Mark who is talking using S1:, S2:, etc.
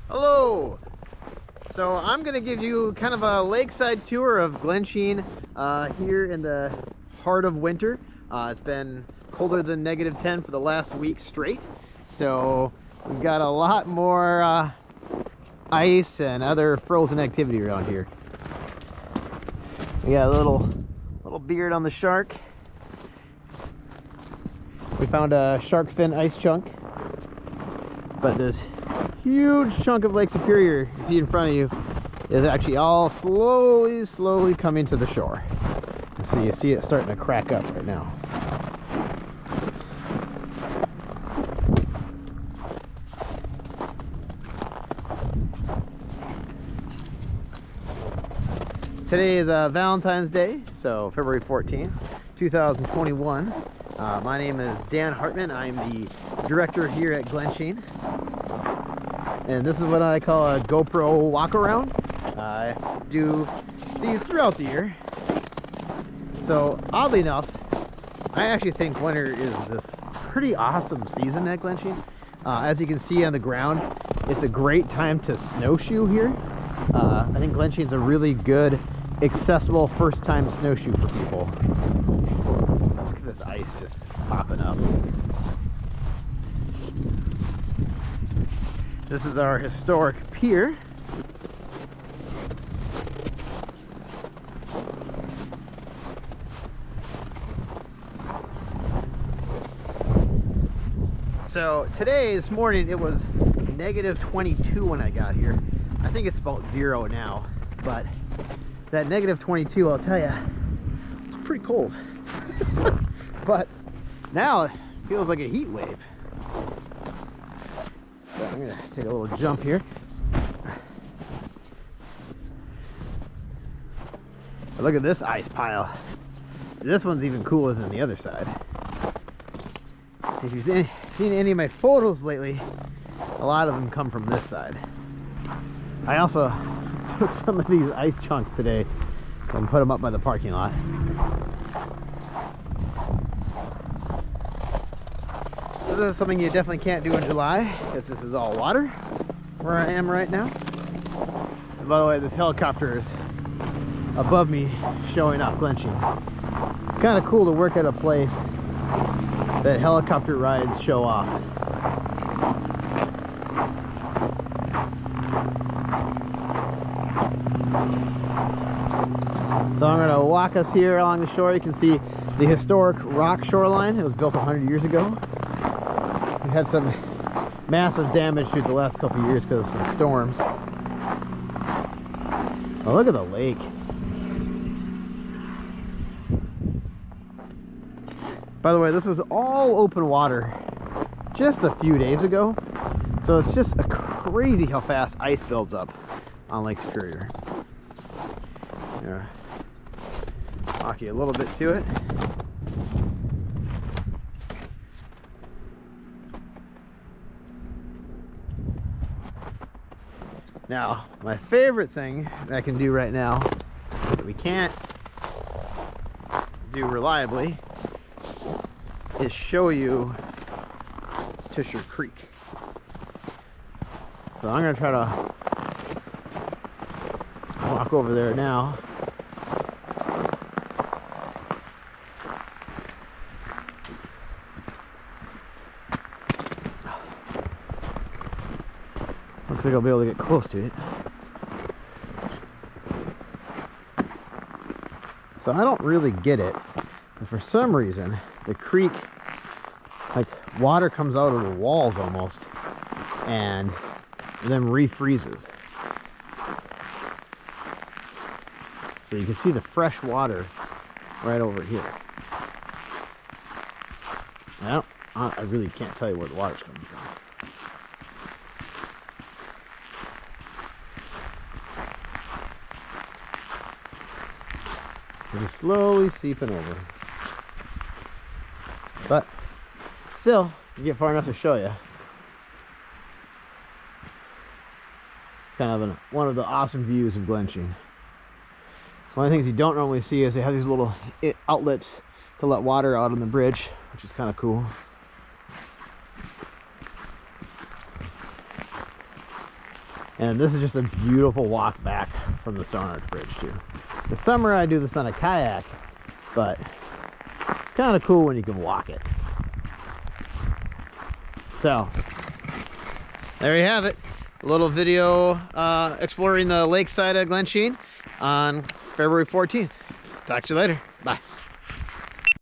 S1: Hello! So I'm going to give you kind of a lakeside tour of Glensheen here in the heart of winter. It's been colder than -10 for the last week straight. So we've got a lot more ice and other frozen activity around here. We got a little beard on the shark. We found a shark fin ice chunk. But this huge chunk of Lake Superior you see in front of you is actually all slowly coming to the shore. And so you see it starting to crack up right now. Today is Valentine's Day, so February 14th, 2021. My name is Dan Hartman. I'm the director here at Glensheen. And this is what I call a GoPro walk around. I do these throughout the year. So oddly enough, I actually think winter is this pretty awesome season at Glensheen. As you can see on the ground, it's a great time to snowshoe here. I think Glensheen's a really good, accessible first-time snowshoe for people. Look at this ice just popping up. This is our historic pier. So today, this morning, it was -22 when I got here. I think it's about 0 now, but that -22, I'll tell you, it's pretty cold. But now it feels like a heat wave. So I'm gonna take a little jump here. But look at this ice pile. This one's even cooler than the other side. If you've seen any of my photos lately, a lot of them come from this side. I also took some of these ice chunks today and put them up by the parking lot. So this is something you definitely can't do in July, because this is all water where I am right now. And by the way, this helicopter is above me showing off Glensheen. It's kind of cool to work at a place that helicopter rides show off. So I'm going to walk us here along the shore. You can see the historic rock shoreline. It was built 100 years ago. We had some massive damage through the last couple of years because of some storms. Oh, look at the lake. By the way, this was all open water just a few days ago. So it's just crazy how fast ice builds up on Lake Superior. Yeah. Walk you a little bit to it. Now, my favorite thing I can do right now that we can't do reliably is show you Tisher Creek. So I'm going to try to walk over there now. Looks like I'll be able to get close to it. So I don't really get it, but for some reason the creek, like, water comes out of the walls almost and then refreezes. So you can see the fresh water right over here. I really can't tell you where the water's coming from. Just slowly seeping over. But still, you get far enough to show you. It's kind of one of the awesome views of Glensheen. One of the things you don't normally see is they have these little outlets to let water out on the bridge, which is kind of cool. And this is just a beautiful walk back from the Stone Arch Bridge too. The summer I do this on a kayak, but it's kind of cool when you can walk it. So there you have it. A little video exploring the lakeside of Glensheen on February 14th. Talk to you later. Bye.